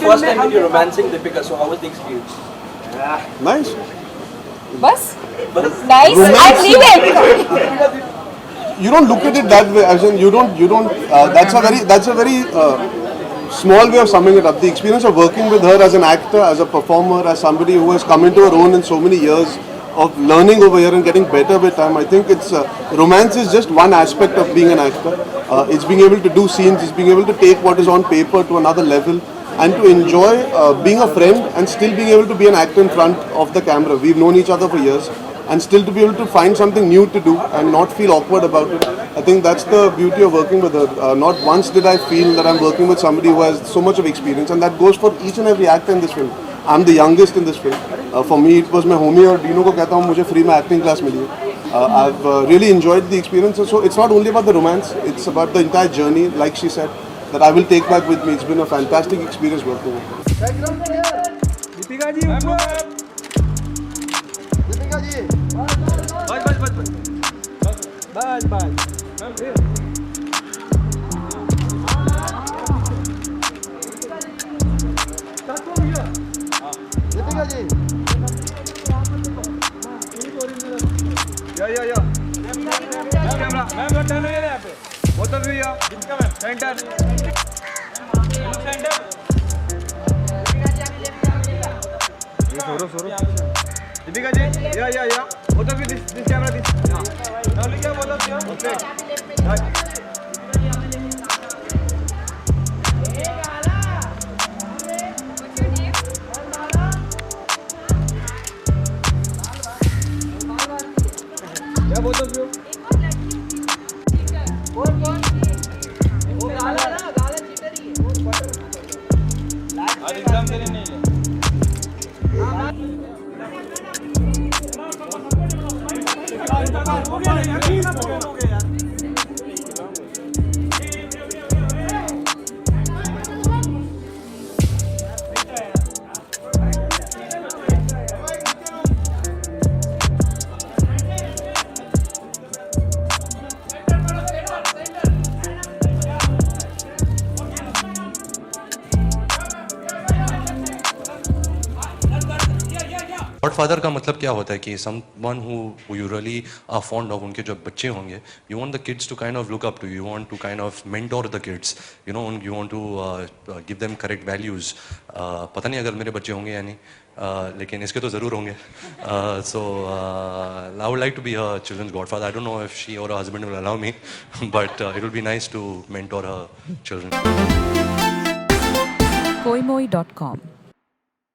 first time that you're romancing Deepika, so how was the experience? Nice. बस Bas? nice. I'm leaving. You don't look at it that way. As in, you don't. That's a very small way of summing it up. The experience of working with her as an actor, as a performer, as somebody who has come into her own in so many years of learning over here and getting better with time. I think it's romance is just one aspect of being an actor. It's being able to do scenes. It's being able to take what is on paper to another level, and to enjoy being a friend and still being able to be an actor in front of the camera. We've known each other for years, and still to be able to find something new to do and not feel awkward about it. I think that's the beauty of working with her. Not once did I feel that I'm working with somebody who has so much of experience, and that goes for each and every actor in this film. I'm the youngest in this film. For me, it was my homie और Dino को कहता हूँ मुझे free में acting class मिली है. I've really enjoyed the experience. So it's not only about the romance; it's about the entire journey, like she said, that I will take back with me. It's been a fantastic experience working with her. Deepika ji ऊपर दीपिका जी बस दीपिका जी या camera ma'am का turn है यहाँ पे बोतल भी या सेंटर सेंटर सोरो दीपिका जी या बोतल भी दिस कैमरा दिस नाउ लिखा बोतल या ओके क्या बोतल पियो कौन वो गाला चीटर ही है आज एग्जाम देने नहीं है हो गया यार गॉडफादर का मतलब क्या होता है कि someone who you really are fond of, उनके जो बच्चे होंगे, you want the kids to kind of look up to, you want to kind of mentor the kids, you know, you want to give them correct values. पता नहीं अगर मेरे बच्चे होंगे या नहीं, लेकिन इसके तो ज़रूर होंगे. So I would like to be her children's godfather. I don't know if she और her husband will allow me, but it will be nice to mentor her children. koimoi.com